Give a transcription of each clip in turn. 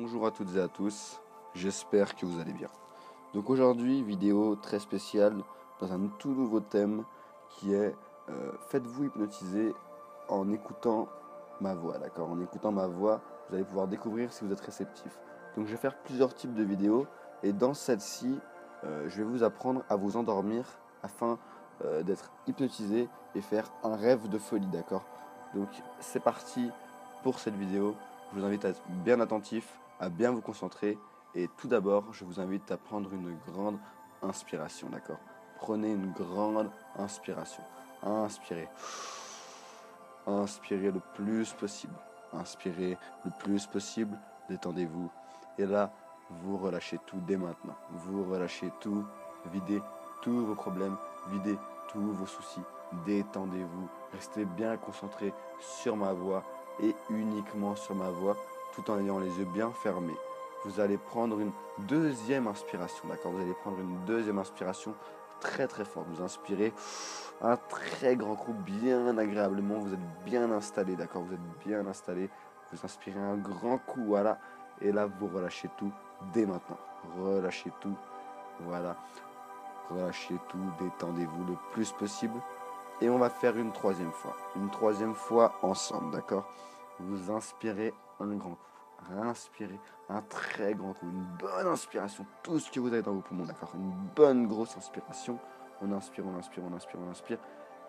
Bonjour à toutes et à tous, j'espère que vous allez bien. Donc aujourd'hui, vidéo très spéciale dans un tout nouveau thème qui est faites-vous hypnotiser en écoutant ma voix, d'accord? En écoutant ma voix, vous allez pouvoir découvrir si vous êtes réceptif. Donc je vais faire plusieurs types de vidéos et dans celle-ci, je vais vous apprendre à vous endormir afin d'être hypnotisé et faire un rêve de folie, d'accord? Donc c'est parti pour cette vidéo. Je vous invite à être bien attentif, à bien vous concentrer. Et tout d'abord, je vous invite à prendre une grande inspiration, d'accord? Prenez une grande inspiration. Inspirez. Inspirez le plus possible. Inspirez le plus possible. Détendez-vous. Et là, vous relâchez tout dès maintenant. Vous relâchez tout. Videz tous vos problèmes. Videz tous vos soucis. Détendez-vous. Restez bien concentré sur ma voix et uniquement sur ma voix tout en ayant les yeux bien fermés. Vous allez prendre une deuxième inspiration, d'accord? Vous allez prendre une deuxième inspiration très très forte. Vous inspirez un très grand coup bien agréablement. Vous êtes bien installé, d'accord? Vous êtes bien installé. Vous inspirez un grand coup, voilà. Et là, vous relâchez tout dès maintenant. Relâchez tout, voilà. Relâchez tout, détendez-vous le plus possible. Et on va faire une troisième fois. Une troisième fois ensemble, d'accord? Vous inspirez un grand coup. Inspirez un très grand coup. Une bonne inspiration. Tout ce que vous avez dans vos poumons, d'accord? Une bonne grosse inspiration. On inspire, on inspire, on inspire, on inspire.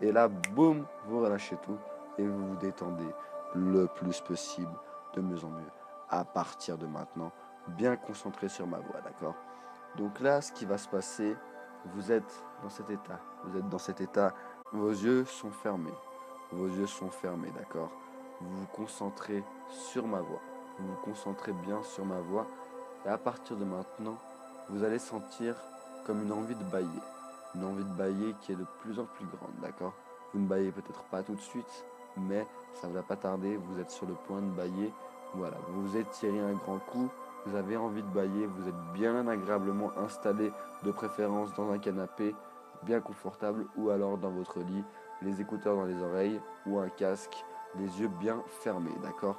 Et là, boum, vous relâchez tout. Et vous vous détendez le plus possible, de mieux en mieux. À partir de maintenant, bien concentré sur ma voix, d'accord? Donc là, ce qui va se passer, vous êtes dans cet état. Vous êtes dans cet état. Vos yeux sont fermés. Vos yeux sont fermés, d'accord? Vous vous concentrez sur ma voix. Vous vous concentrez bien sur ma voix. Et à partir de maintenant, vous allez sentir comme une envie de bâiller. Une envie de bâiller qui est de plus en plus grande, d'accord? Vous ne bâillez peut-être pas tout de suite, mais ça ne va pas tarder. Vous êtes sur le point de bâiller. Voilà, vous vous étirez un grand coup. Vous avez envie de bâiller. Vous êtes bien agréablement installé, de préférence dans un canapé bien confortable ou alors dans votre lit, les écouteurs dans les oreilles ou un casque, les yeux bien fermés, d'accord?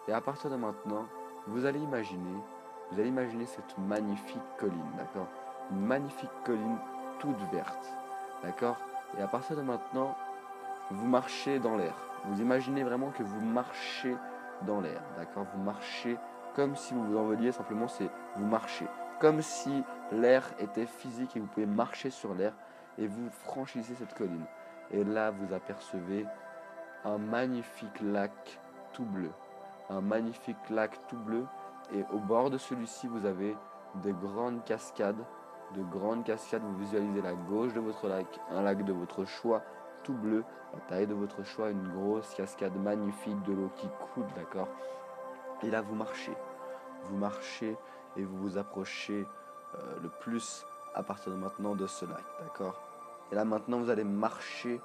Et à partir de maintenant, vous allez imaginer cette magnifique colline, d'accord? Une magnifique colline toute verte, d'accord? Et à partir de maintenant, vous marchez dans l'air. Vous imaginez vraiment que vous marchez dans l'air, d'accord? Vous marchez comme si vous vous envoliez, simplement c'est vous marchez. Comme si l'air était physique et vous pouvez marcher sur l'air et vous franchissez cette colline. Et là, vous apercevez un magnifique lac tout bleu. Un magnifique lac tout bleu. Et au bord de celui-ci, vous avez de grandes cascades. De grandes cascades, vous visualisez la gauche de votre lac, un lac de votre choix tout bleu, la taille de votre choix, une grosse cascade magnifique, de l'eau qui coule, d'accord? Et là, vous marchez et vous vous approchez le plus à partir de maintenant de ce lac, d'accord? Et là, maintenant, vous allez marcher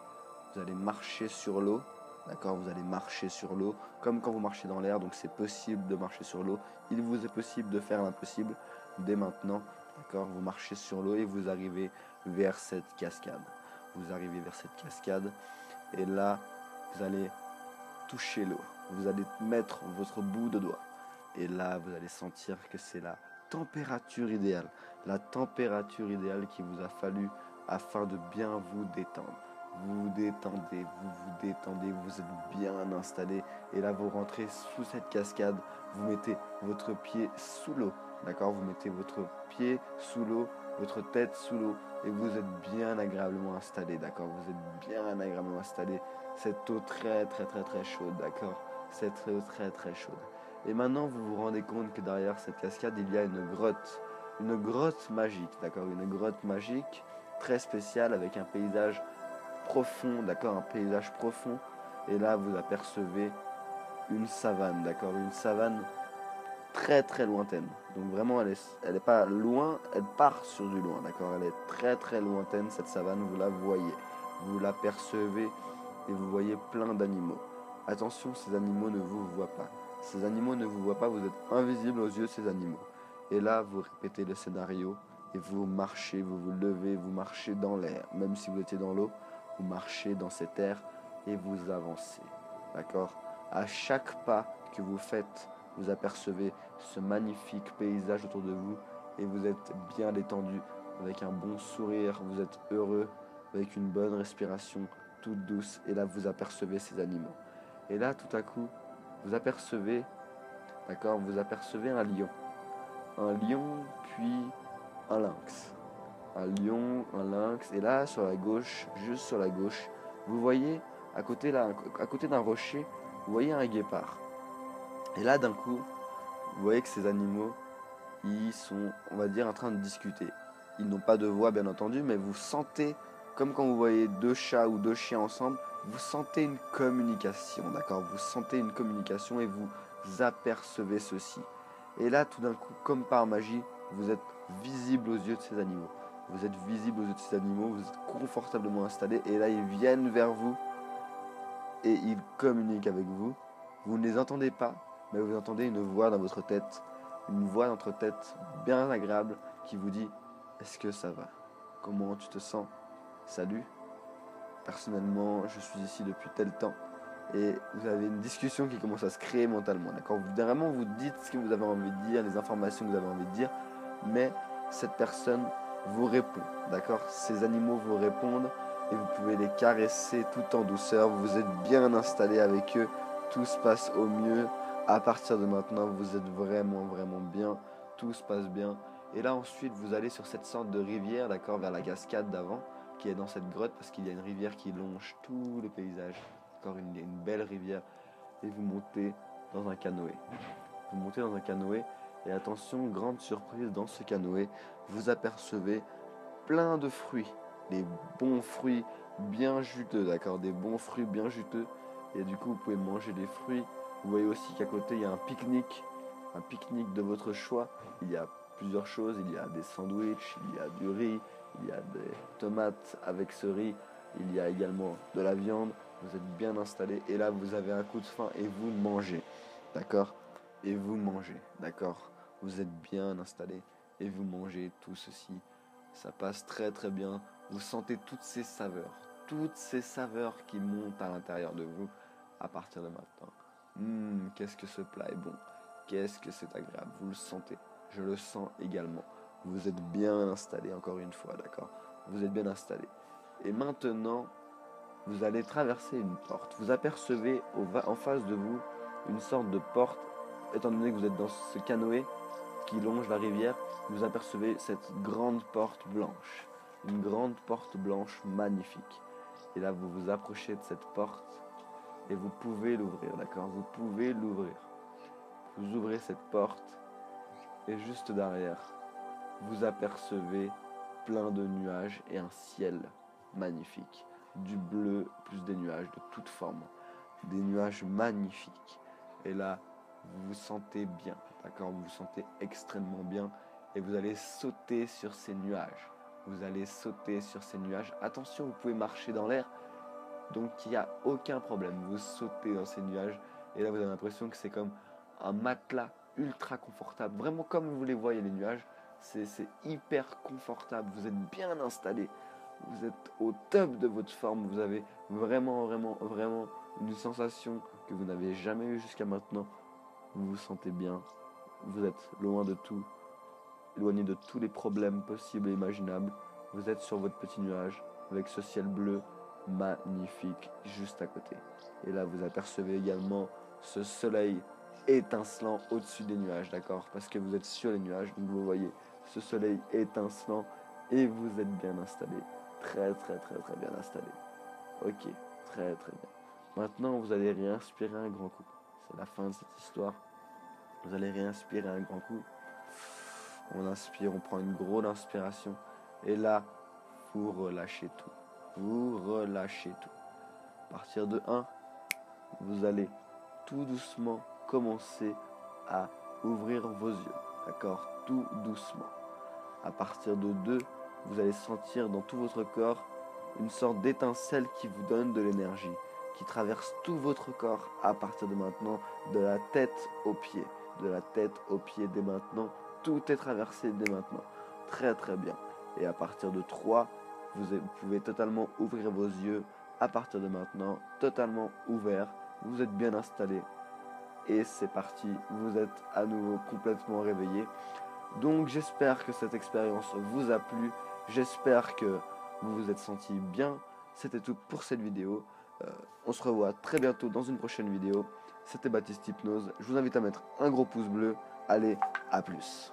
sur l'eau, d'accord? Vous allez marcher sur l'eau, comme quand vous marchez dans l'air, donc c'est possible de marcher sur l'eau. Il vous est possible de faire l'impossible dès maintenant, d'accord? Vous marchez sur l'eau et vous arrivez vers cette cascade. Vous arrivez vers cette cascade et là, vous allez toucher l'eau. Vous allez mettre votre bout de doigt. Et là, vous allez sentir que c'est la température idéale. La température idéale qu'il vous a fallu afin de bien vous détendre. Vous vous détendez, vous êtes bien installé. Et là, vous rentrez sous cette cascade. Vous mettez votre pied sous l'eau. D'accord? Vous mettez votre pied sous l'eau, votre tête sous l'eau. Et vous êtes bien agréablement installé. D'accord? Vous êtes bien agréablement installé. Cette eau très chaude. D'accord? Cette eau très chaude. Et maintenant, vous vous rendez compte que derrière cette cascade, il y a une grotte magique, d'accord? Une grotte magique très spéciale avec un paysage profond, d'accord? Un paysage profond. Et là, vous apercevez une savane, d'accord? Une savane très lointaine. Donc vraiment, elle est pas loin, elle part sur du loin, d'accord? Elle est très lointaine, cette savane, vous la voyez. Vous l'apercevez et vous voyez plein d'animaux. Attention, ces animaux ne vous voient pas. Ces animaux ne vous voient pas, vous êtes invisible aux yeux de ces animaux. Et là, vous répétez le scénario et vous marchez, vous vous levez, vous marchez dans l'air. Même si vous étiez dans l'eau, vous marchez dans cet air et vous avancez. D'accord? À chaque pas que vous faites, vous apercevez ce magnifique paysage autour de vous et vous êtes bien détendu, avec un bon sourire, vous êtes heureux, avec une bonne respiration toute douce, et là vous apercevez ces animaux. Et là tout à coup, vous apercevez, d'accord, vous apercevez un lion puis un lynx. Un lion, un lynx, et là sur la gauche, juste sur la gauche, vous voyez à côté d'un rocher, vous voyez un guépard. Et là d'un coup, vous voyez que ces animaux, ils sont, on va dire, en train de discuter. Ils n'ont pas de voix bien entendu, mais vous sentez, comme quand vous voyez deux chats ou deux chiens ensemble, vous sentez une communication, d'accord? Vous sentez une communication et vous apercevez ceci. Et là tout d'un coup, comme par magie, vous êtes visible aux yeux de ces animaux. Vous êtes visible aux yeux de ces animaux, vous êtes confortablement installés, et là ils viennent vers vous et ils communiquent avec vous. Vous ne les entendez pas, mais vous entendez une voix dans votre tête, une voix dans votre tête bien agréable qui vous dit: est-ce que ça va? Comment tu te sens? Salut, personnellement je suis ici depuis tel temps. Et vous avez une discussion qui commence à se créer mentalement, d'accord? Vraiment vous dites ce que vous avez envie de dire, les informations que vous avez envie de dire, mais cette personne vous répond, d'accord? Ces animaux vous répondent et vous pouvez les caresser tout en douceur. Vous êtes bien installé avec eux, tout se passe au mieux. À partir de maintenant, vous êtes vraiment, vraiment bien, tout se passe bien. Et là ensuite, vous allez sur cette sorte de rivière, d'accord, vers la cascade d'avant, qui est dans cette grotte, parce qu'il y a une rivière qui longe tout le paysage. Encore une belle rivière, et vous montez dans un canoë. Vous montez dans un canoë, et attention, grande surprise, dans ce canoë, vous apercevez plein de fruits, des bons fruits bien juteux, d'accord, des bons fruits bien juteux, et du coup vous pouvez manger des fruits. Vous voyez aussi qu'à côté il y a un pique-nique de votre choix. Il y a plusieurs choses, il y a des sandwichs, il y a du riz, il y a des tomates avec ce riz, il y a également de la viande. Vous êtes bien installé, et là vous avez un coup de faim et vous mangez, d'accord, et vous mangez, d'accord, vous êtes bien installé et vous mangez tout ceci. Ça passe très très bien. Vous sentez toutes ces saveurs qui montent à l'intérieur de vous à partir de maintenant. Qu'est-ce que ce plat est bon, qu'est-ce que c'est agréable, vous le sentez, je le sens également. Vous êtes bien installé, encore une fois, d'accord, vous êtes bien installé. Et maintenant, vous allez traverser une porte. Vous apercevez en face de vous une sorte de porte, étant donné que vous êtes dans ce canoë qui longe la rivière. Vous apercevez cette grande porte blanche, une grande porte blanche magnifique. Et là, vous vous approchez de cette porte et vous pouvez l'ouvrir, d'accord? Vous pouvez l'ouvrir. Vous ouvrez cette porte et juste derrière, vous apercevez plein de nuages et un ciel magnifique. Du bleu plus des nuages de toutes formes. Des nuages magnifiques. Et là, vous vous sentez bien, d'accord? Vous vous sentez extrêmement bien et vous allez sauter sur ces nuages. Vous allez sauter sur ces nuages. Attention, vous pouvez marcher dans l'air, donc il n'y a aucun problème. Vous sautez dans ces nuages et là vous avez l'impression que c'est comme un matelas ultra confortable. Vraiment comme vous les voyez les nuages, c'est hyper confortable. Vous êtes bien installé. Vous êtes au top de votre forme. Vous avez vraiment, vraiment, vraiment une sensation que vous n'avez jamais eue jusqu'à maintenant. Vous vous sentez bien. Vous êtes loin de tout, éloigné de tous les problèmes possibles et imaginables. Vous êtes sur votre petit nuage avec ce ciel bleu magnifique juste à côté. Et là, vous apercevez également ce soleil étincelant au-dessus des nuages, d'accord? Parce que vous êtes sur les nuages, donc vous voyez ce soleil étincelant et vous êtes bien installé. Très, très, très, très bien installé. Ok, très, très bien. Maintenant, vous allez réinspirer un grand coup. C'est la fin de cette histoire. Vous allez réinspirer un grand coup. On inspire, on prend une grosse inspiration. Et là, vous relâchez tout. Vous relâchez tout. À partir de 1, vous allez tout doucement commencer à ouvrir vos yeux. D'accord? Tout doucement. À partir de 2, vous allez sentir dans tout votre corps une sorte d'étincelle qui vous donne de l'énergie, qui traverse tout votre corps à partir de maintenant, de la tête aux pieds. De la tête aux pieds dès maintenant. Tout est traversé dès maintenant. Très très bien. Et à partir de 3, vous pouvez totalement ouvrir vos yeux à partir de maintenant, totalement ouverts. Vous êtes bien installé. et c'est parti, vous êtes à nouveau complètement réveillé. Donc j'espère que cette expérience vous a plu, j'espère que vous vous êtes senti bien. C'était tout pour cette vidéo. On se revoit très bientôt dans une prochaine vidéo. C'était Baptiste Hypnose. Je vous invite à mettre un gros pouce bleu. Allez, à plus.